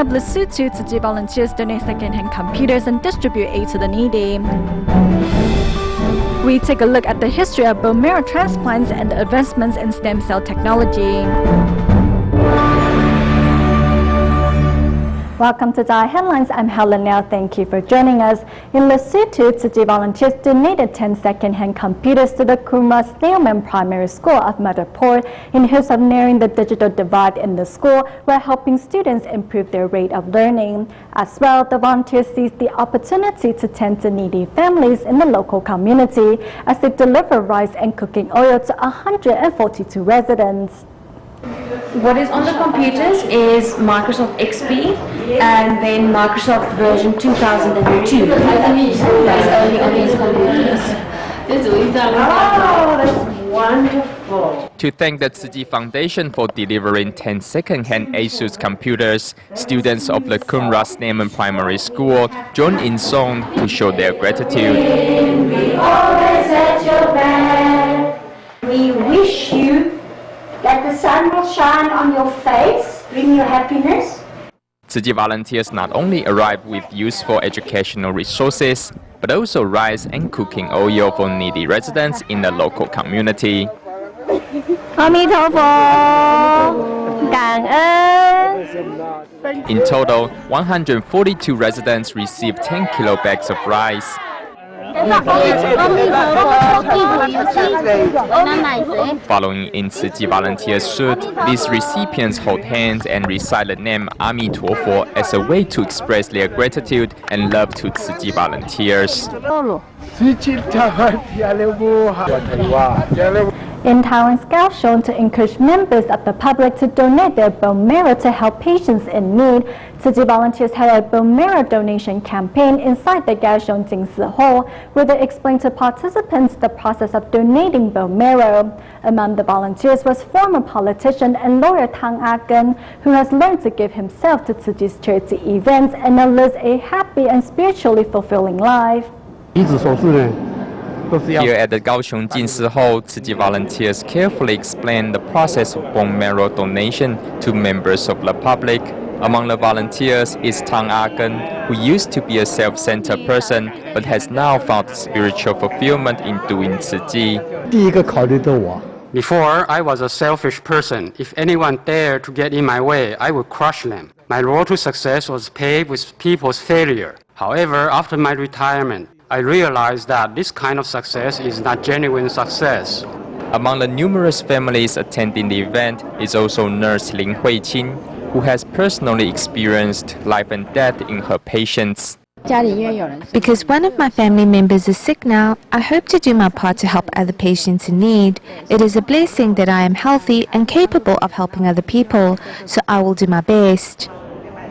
of Lesotho, Tsuji volunteers donate second-hand computers and distribute aid to the needy. We take a look at the history of bone marrow transplants and the advancements in stem cell technology. Welcome to DaAi Headlines. I'm Helen Now. Thank you for joining us. In Lesotho, Tsuji volunteers donated 10 second-hand computers to the Kumra Snailman Primary School of Madhepur in hopes of narrowing the digital divide in the school while helping students improve their rate of learning. As well, the volunteers seized the opportunity to tend to needy families in the local community as they deliver rice and cooking oil to 142 residents. What is on the computers is Microsoft XP and then Microsoft version 2002. That is only on these computers. Oh, that's wonderful. To thank the Tsuji Foundation for delivering 10 second-hand ASUS computers, students of the Kumra Snailman Primary School joined in song to show their gratitude. We always at your back. We wish you that the sun will shine on your face, bring you happiness. Tsuji volunteers not only arrive with useful educational resources, but also rice and cooking oil for needy residents in the local community. In total, 142 residents received 10 kilo bags of rice. Following in Tsuji volunteers' suit, these recipients hold hands and recite the name Ami Tuofo as a way to express their gratitude and love to Tsuji volunteers. In Taiwan, scouts shown to encourage members of the public to donate their bone marrow to help patients in need. Tsuji volunteers held a bone marrow donation campaign inside the Kaohsiung Jingsi Hall, where they explained to participants the process of donating bone marrow. Among the volunteers was former politician and lawyer Tang A-ken, who has learned to give himself to Tsuji's charity events and now lives a happy and spiritually fulfilling life. Here at the Kaohsiung Jingsi Hall, Tsuji volunteers carefully explain the process of bone marrow donation to members of the public. Among the volunteers is Tang A-ken, who used to be a self-centered person but has now found spiritual fulfillment in doing Tsuji. Before, I was a selfish person. If anyone dared to get in my way, I would crush them. My road to success was paved with people's failure. However, after my retirement, I realized that this kind of success is not genuine success. Among the numerous families attending the event is also nurse Lin Hui-qin, who has personally experienced life and death in her patients. Because one of my family members is sick now, I hope to do my part to help other patients in need. It is a blessing that I am healthy and capable of helping other people, so I will do my best.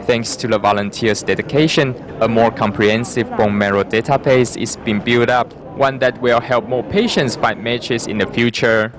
Thanks to the volunteers' dedication, a more comprehensive bone marrow database is being built up, one that will help more patients find matches in the future.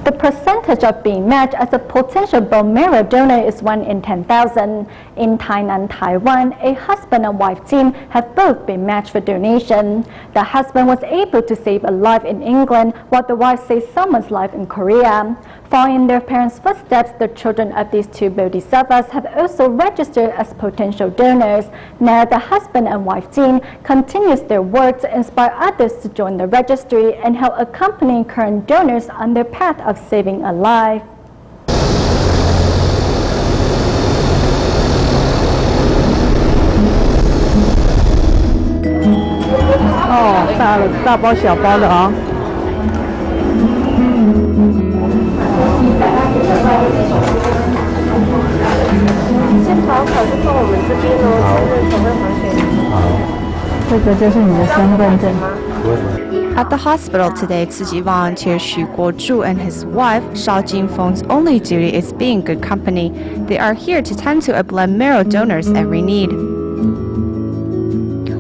The percentage of being matched as a potential bone marrow donor is 1 in 10,000. In Tainan, Taiwan, a husband and wife team have both been matched for donation. The husband was able to save a life in England, while the wife saved someone's life in Korea. Following in their parents' footsteps, the children of these two bodhisattvas have also registered as potential donors. Now the husband and wife team continues their work to inspire others to join the registry and help accompany current donors on their path of saving a life. Oh, 大包小包的啊。先跑就放我们这边哦，身份证还给你。这个就是你的身份证。 At the hospital today, Tsuji volunteer Xu Guozhu and his wife, Shao Jingfeng's only duty is being good company. They are here to tend to a blood marrow donor's every need.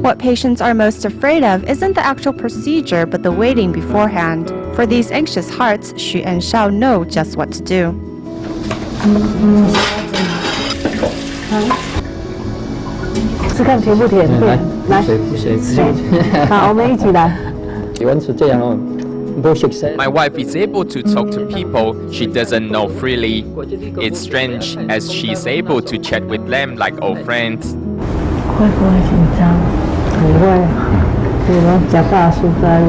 What patients are most afraid of isn't the actual procedure, but the waiting beforehand. For these anxious hearts, Xu and Shao know just what to do. 是看甜不甜？对，来，谁？好，我们一起来。喜欢吃这样哦， My wife is able to talk to people she doesn't know freely. It's strange as she's able to chat with them like old friends. 会不会紧张？不会，你们假大叔在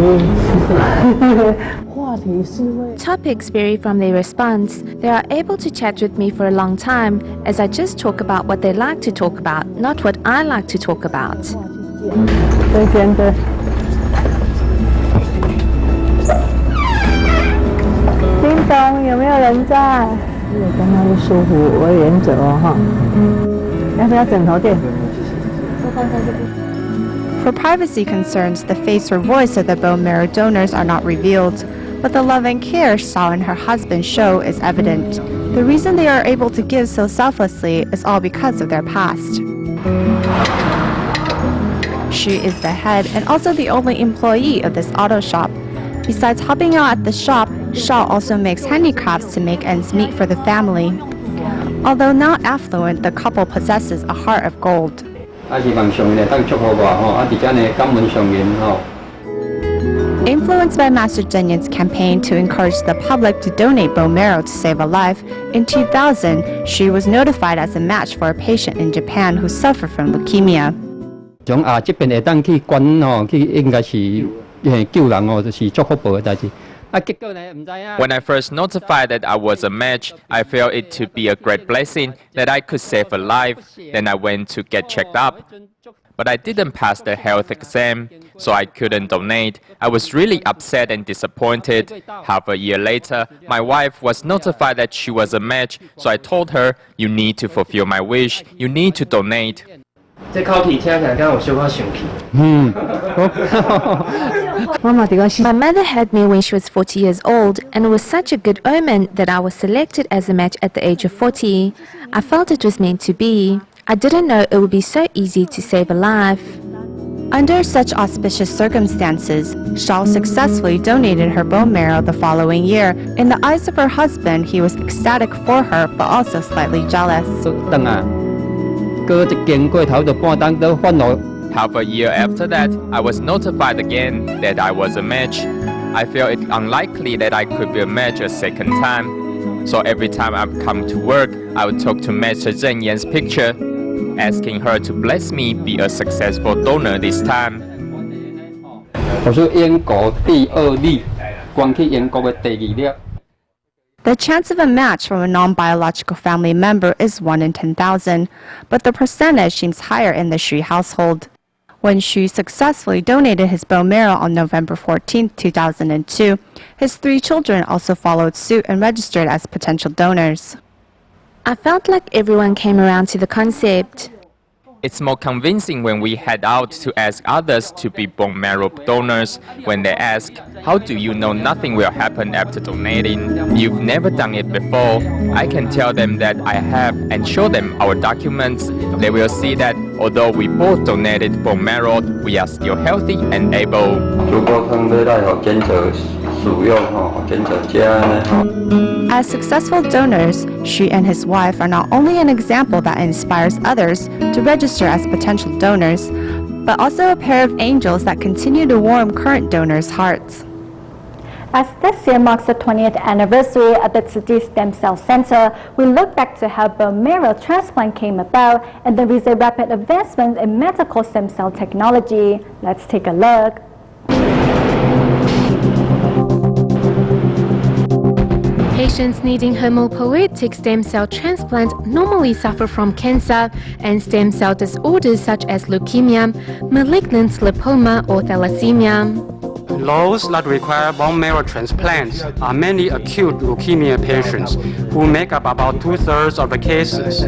话题是会。 Topics vary from their response. They are able to chat with me for a long time, as I just talk about what they like to talk about, not what I like to talk about. 对先对。叮咚，有没有人在？我刚刚不舒服，我原则哦哈。要不要枕头垫？ For privacy concerns, the face or voice of the bone marrow donors are not revealed, but the love and care Shaw and her husband show is evident. The reason they are able to give so selflessly is all because of their past. She is the head and also the only employee of this auto shop. Besides helping out at the shop, Shaw also makes handicrafts to make ends meet for the family. Although not affluent, the couple possesses a heart of gold. Influenced by Master Zhenyan's campaign to encourage the public to donate bone marrow to save a life, in 2000, she was notified as a match for a patient in Japan who suffered from leukemia. When I first notified that I was a match, I felt it to be a great blessing that I could save a life. Then I went to get checked up. But I didn't pass the health exam, so I couldn't donate. I was really upset and disappointed. Half a year later, my wife was notified that she was a match, so I told her, "You need to fulfill my wish. You need to donate." My mother had me when she was 40 years old, and it was such a good omen that I was selected as a match at the age of 40. I felt it was meant to be. I didn't know it would be so easy to save a life. Under such auspicious circumstances, Shaw successfully donated her bone marrow the following year. In the eyes of her husband, he was ecstatic for her, but also slightly jealous. Half a year after that, I was notified again that I was a match. I felt it unlikely that I could be a match a second time. So every time I've come to work, I would talk to Master Zheng Yan's picture, asking her to bless me be a successful donor this time. The chance of a match from a non-biological family member is 1 in 10,000, but the percentage seems higher in the Xu household. When Xu successfully donated his bone marrow on November 14, 2002, his 3 children also followed suit and registered as potential donors. I felt like everyone came around to the concept. It's more convincing when we head out to ask others to be bone marrow donors. When they ask, "How do you know nothing will happen after donating? You've never done it before." I can tell them that I have and show them our documents. They will see that although we both donated bone marrow, we are still healthy and able. As successful donors, Xu and his wife are not only an example that inspires others to register as potential donors, but also a pair of angels that continue to warm current donors' hearts. As this year marks the 20th anniversary of the Tzu Chi Stem Cell Center, we look back to how bone marrow transplant came about and the recent rapid advancements in medical stem cell technology. Let's take a look. Patients needing hematopoietic stem cell transplant normally suffer from cancer and stem cell disorders such as leukemia, malignant lymphoma, or thalassemia. Those that require bone marrow transplants are many acute leukemia patients who make up about 2/3 of the cases.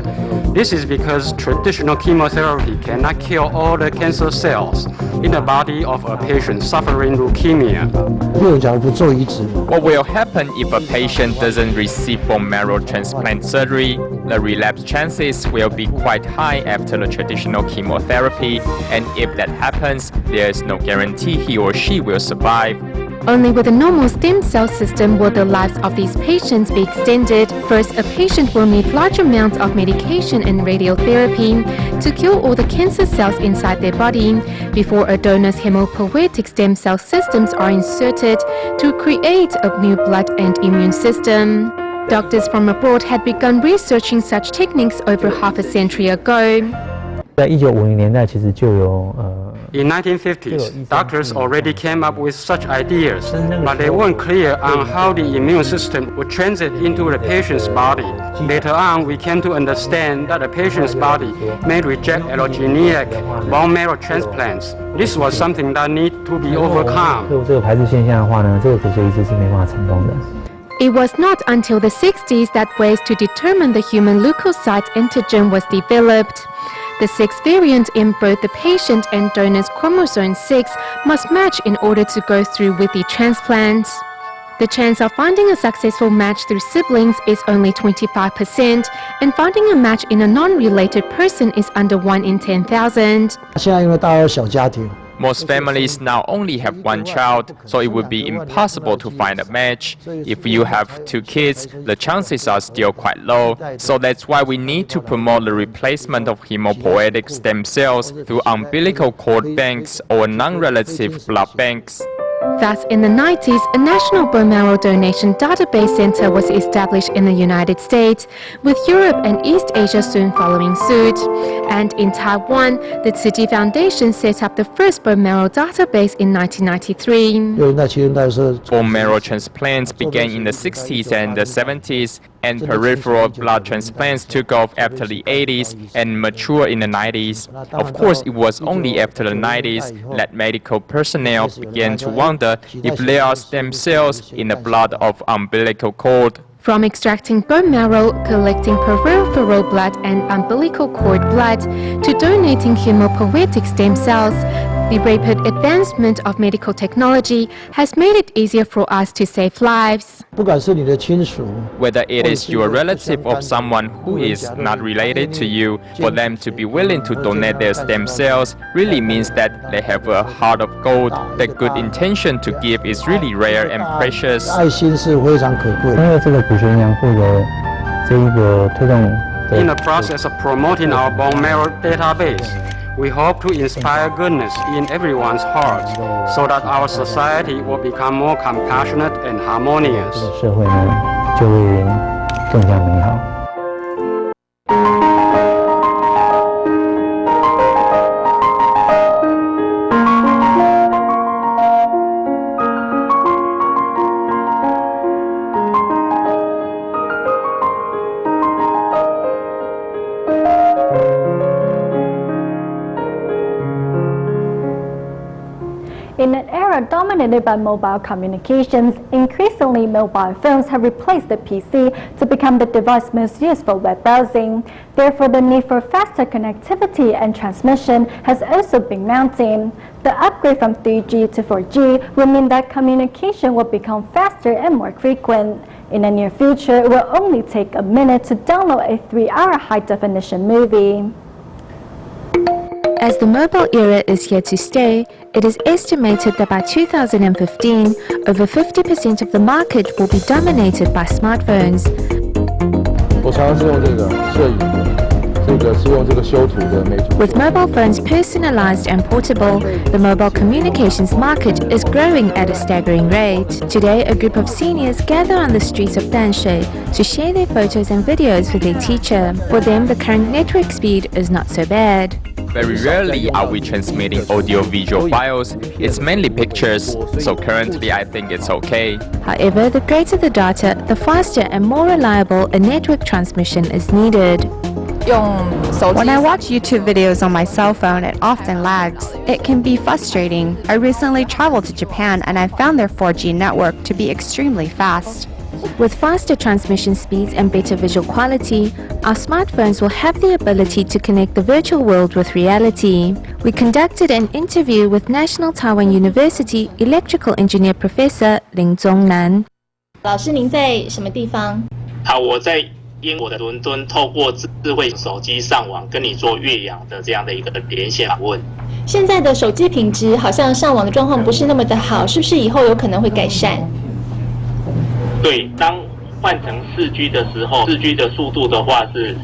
This is because traditional chemotherapy cannot kill all the cancer cells in the body of a patient suffering leukemia. What will happen if a patient doesn't receive bone marrow transplant surgery? The relapse chances will be quite high after the traditional chemotherapy, and if that happens, there is no guarantee he or she will survive. Only with a normal stem cell system will the lives of these patients be extended. First, a patient will need large amounts of medication and radiotherapy to kill all the cancer cells inside their body before a donor's hemopoietic stem cell systems are inserted to create a new blood and immune system. Doctors from abroad had begun researching such techniques over half a century ago. 在1950年代，其实就有In 1950s, doctors already came up with such ideas, but they weren't clear on how the immune system would transit into the patient's body. Later on, we came to understand that the patient's body may reject allogeneic bone marrow transplants. This was something that needed to be overcome. 这个排斥现象的话呢，这个科学一直是没办法成功的。 It was not until the 60s that ways to determine the human leukocyte antigen was developed. The 6 variant in both the patient and donor's chromosome 6 must match in order to go through with the transplant. The chance of finding a successful match through siblings is only 25%, and finding a match in a non-related person is under 1 in 10,000. 现在因为大家有小家庭。 Most families now only have one child, so it would be impossible to find a match. If you have 2 kids, the chances are still quite low. So that's why we need to promote the replacement of hemopoietic stem cells through umbilical cord banks or non-relative blood banks. Thus, in the 90s, a national bone marrow donation database center was established in the United States, with Europe and East Asia soon following suit. And in Taiwan, the Tzu Chi Foundation set up the first bone marrow database in 1993. Bone marrow transplants began in the 60s and the 70s, and peripheral blood transplants took off after the 80s and matured in the 90s. Of course, it was only after the 90s that medical personnel began to wonder if there are stem cells in the blood of umbilical cord. From extracting bone marrow, collecting peripheral blood and umbilical cord blood, to donating hemopoietic stem cells, the rapid advancement of medical technology has made it easier for us to save lives. Whether it is your relative or someone who is not related to you, for them to be willing to donate their stem cells really means that they have a heart of gold. The good intention to give is really rare and precious. 因为这个骨髓营养库的这一个推动。 In the process of promoting our bone marrow database, we hope to inspire goodness in everyone's hearts so that our society will become more compassionate and harmonious. 社会呢就会更加美好。 In an era dominated by mobile communications, increasingly mobile phones have replaced the PC to become the device most used for web browsing. Therefore, the need for faster connectivity and transmission has also been mounting. The upgrade from 3G to 4G will mean that communication will become faster and more frequent. In the near future, it will only take a minute to download a 3-hour high-definition movie. As the mobile era is here to stay, it is estimated that by 2015, over 50% of the market will be dominated by smartphones. With mobile phones personalized and portable, the mobile communications market is growing at a staggering rate. Today, a group of seniors gather on the streets of Danshui to share their photos and videos with their teacher. For them, the current network speed is not so bad. Very rarely are we transmitting audio-visual files, it's mainly pictures, so currently I think it's okay. However, the greater the data, the faster and more reliable a network transmission is needed. When I watch YouTube videos on my cell phone, it often lags. It can be frustrating. I recently traveled to Japan and I found their 4G network to be extremely fast. With faster transmission speeds and better visual quality, our smartphones will have the ability to connect the virtual world with reality. We conducted an interview with National Taiwan University Electrical Engineer Professor Lin Zhongnan. 老师，您在什么地方？我在英国的伦敦，透过智慧手机上网跟你做越洋的这样的一个连线访问。现在的手机品质好像上网的状况不是那么的好，是不是以后有可能会改善？对，当换成4G 的时候，4G 的速度的话是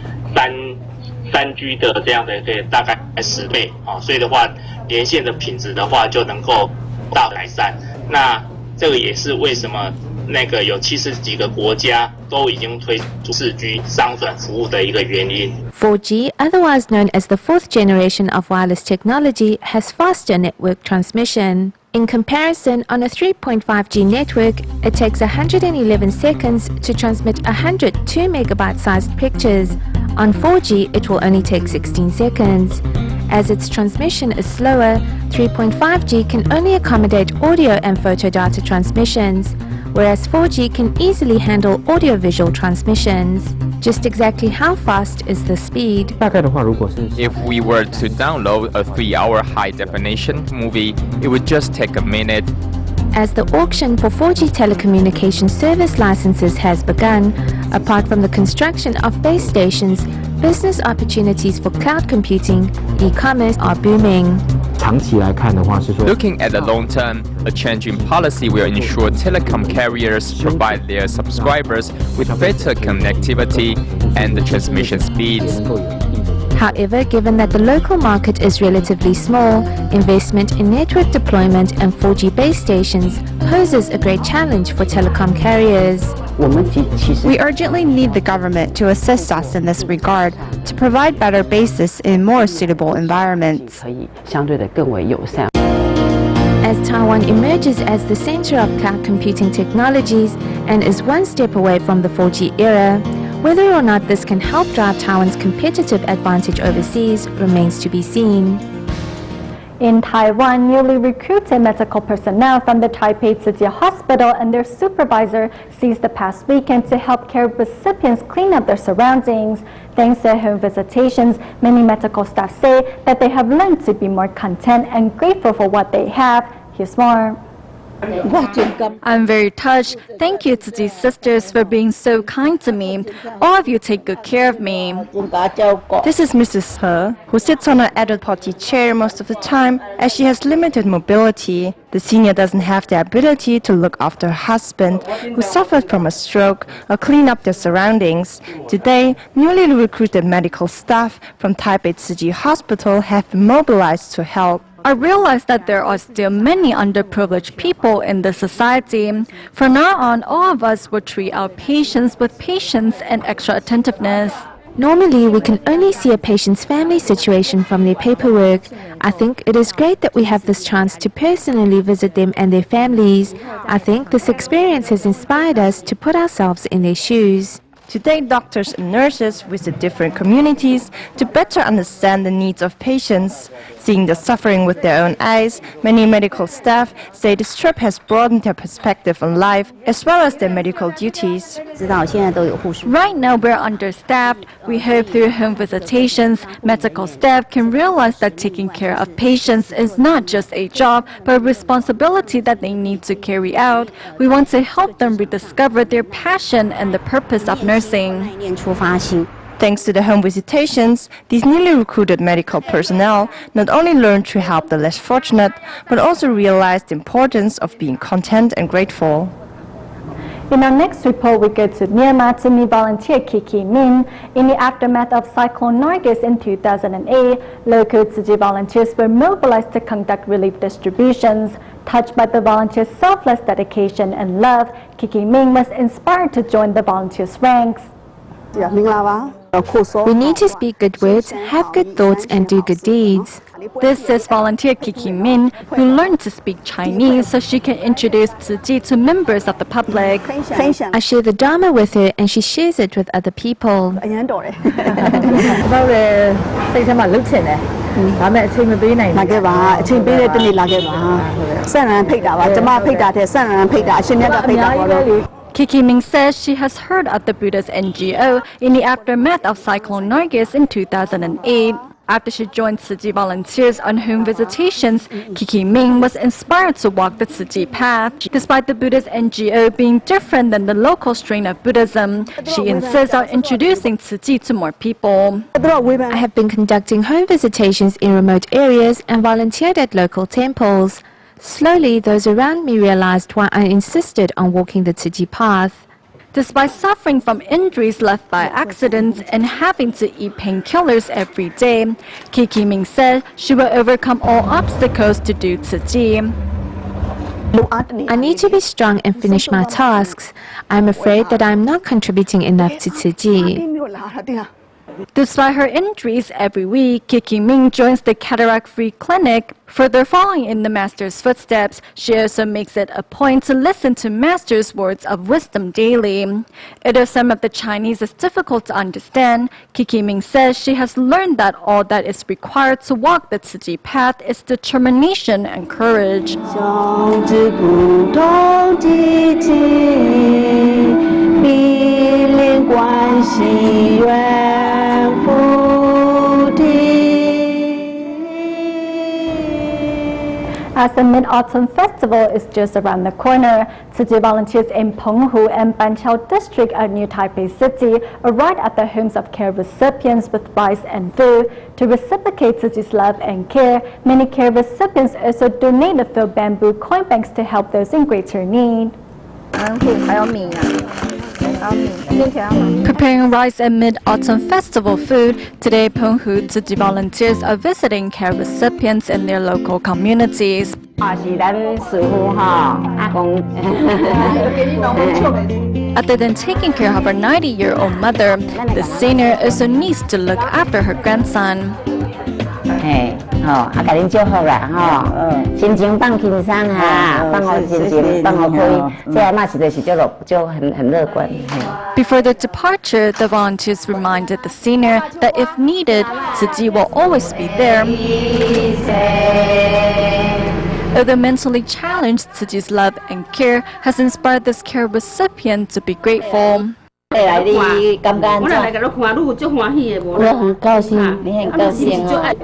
3G 的这样的大概10倍啊，所以的话，连线的品质的话就能够大改善。那这个也是为什么那个有70几个国家都已经推出4G 商转服务的一个原因。4G, otherwise known as the fourth generation of wireless technology, has faster network transmission. In comparison, on a 3.5G network, it takes 111 seconds to transmit 102 megabyte-sized pictures. On 4G, it will only take 16 seconds. As its transmission is slower, 3.5G can only accommodate audio and photo data transmissions, whereas 4G can easily handle audio-visual transmissions. Just exactly how fast is the speed? If we were to download a 3-hour high-definition movie, it would just take a minute. As the auction for 4G telecommunication service licenses has begun, apart from the construction of base stations, business opportunities for cloud computing, e-commerce are booming. Looking at the long term, a change in policy will ensure telecom carriers provide their subscribers with better connectivity and the transmission speeds. However, given that the local market is relatively small, investment in network deployment and 4G base stations poses a great challenge for telecom carriers. We urgently need the government to assist us in this regard to provide better bases in more suitable environments. As Taiwan emerges as the center of cloud computing technologies and is one step away from the 4G era, whether or not this can help drive Taiwan's competitive advantage overseas remains to be seen. In Taiwan, newly recruited medical personnel from the Taipei City Hospital and their supervisor seized the past weekend to help care recipients clean up their surroundings. Thanks to home visitations, many medical staff say that they have learned to be more content and grateful for what they have. Here's more. I'm very touched. Thank you to these sisters for being so kind to me. All of you take good care of me. This is Mrs. He, who sits on an adult potty chair most of the time as she has limited mobility. The senior doesn't have the ability to look after her husband, who suffered from a stroke, or clean up their surroundings. Today, newly recruited medical staff from Taipei City Hospital have been mobilized to help. I realize that there are still many underprivileged people in the society. From now on, all of us will treat our patients with patience and extra attentiveness. Normally, we can only see a patient's family situation from their paperwork. I think it is great that we have this chance to personally visit them and their families. I think this experience has inspired us to put ourselves in their shoes. Today, doctors and nurses visit different communities to better understand the needs of patients. Seeing the suffering with their own eyes, many medical staff say this trip has broadened their perspective on life as well as their medical duties. Right now, we're understaffed. We hope through home visitations, medical staff can realize that taking care of patients is not just a job, but a responsibility that they need to carry out. We want to help them rediscover their passion and the purpose of nursing. Thanks to the home visitations, these newly recruited medical personnel not only learn to help the less fortunate, but also realize the importance of being content and grateful. In our next report, we go to Myanmar to meet volunteer Kiki Min. In the aftermath of Cyclone Nargis in 2008, local Tzu Chi volunteers were mobilized to conduct relief distributions. Touched by the volunteers' selfless dedication and love, Kiki Min was inspired to join the volunteers' ranks. We need to speak good words, have good thoughts, and do good deeds. This is volunteer Kiki Min, who learned to speak Chinese so she can introduce Tzu Chi to members of the public. I share the Dharma with her and she shares it with other people. Kiki Min says she has heard of the Buddha's NGO in the aftermath of Cyclone Nargis in 2008. After she joined Tzu Chi volunteers on home visitations, Kiki Ming was inspired to walk the Tzu Chi path. Despite the Buddhist NGO being different than the local strain of Buddhism, she insists on introducing Tzu Chi to more people. I have been conducting home visitations in remote areas and volunteered at local temples. Slowly, those around me realized why I insisted on walking the Tzu Chi path. Despite suffering from injuries left by accidents and having to eat painkillers every day, Kiki Ming said she will overcome all obstacles to do Tzu Chi. I need to be strong and finish my tasks. I'm afraid that I'm not contributing enough to Tzu Chi. Despite her injuries, every week, Kiki Ming joins the cataract-free clinic. Further following in the Master's footsteps, she also makes it a point to listen to Master's words of wisdom daily. Although some of the Chinese is difficult to understand, Kiki Ming says she has learned that all that is required to walk the Tzu Chi path is determination and courage. As the Mid-Autumn Festival is just around the corner, Tzu Chi volunteers in Penghu and Banqiao district of New Taipei City arrived at the homes of care recipients with rice and food. To reciprocate Tzu Chi's love and care, many care recipients also donated filled bamboo coin banks to help those in greater need. Preparing rice and Mid-Autumn Festival food, today Penghu Tzu Chi volunteers are visiting care recipients in their local communities. Other than taking care of her 90-year-old mother, the senior also needs to look after her grandson. 甲恁祝福啦，心情放轻松哈，放好心情，放好开，这嘛是就很乐观。Before their departure, the volunteers reminded the senior that if needed, Tzu Chi will always be there. Although mentally challenged, Tzu Chi's love and care has inspired this care recipient to be grateful. 我很高兴，你很高兴哦。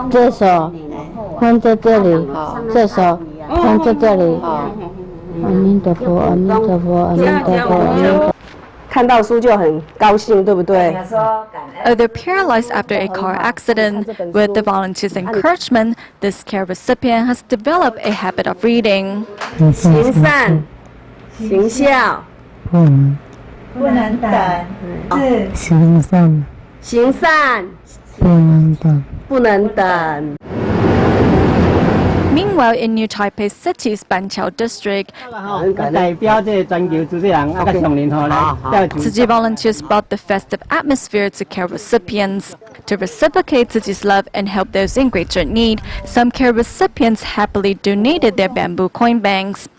这手放在这里，这手放在这里。阿弥陀佛，阿弥陀佛，阿弥陀佛，阿弥陀佛。看到书就很高兴，对不对？ Although paralyzed after a car accident, with the volunteers' encouragement, this care recipient has developed a habit of reading. 行善，行孝。不能等，行善，行善，不能等，不能等。 Meanwhile, in New Taipei City's Banqiao district, Tzu Chi volunteers brought the festive atmosphere to care recipients. To reciprocate Tzu Chi's love and help those in greater need, some care recipients happily donated their bamboo coin banks.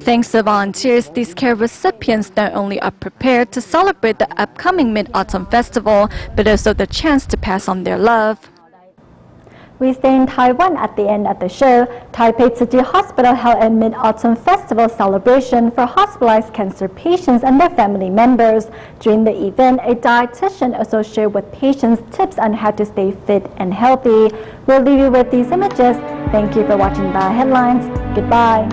Thanks to volunteers, these care recipients not only are prepared to celebrate the upcoming Mid-Autumn Festival, but also the chance to pass on their love. We stay in Taiwan at the end of the show. Taipei Tzu Chi Hospital held a Mid-Autumn Festival celebration for hospitalized cancer patients and their family members. During the event, a dietitian also shared with patients tips on how to stay fit and healthy. We'll leave you with these images. Thank you for watching DaAi Headlines. Goodbye.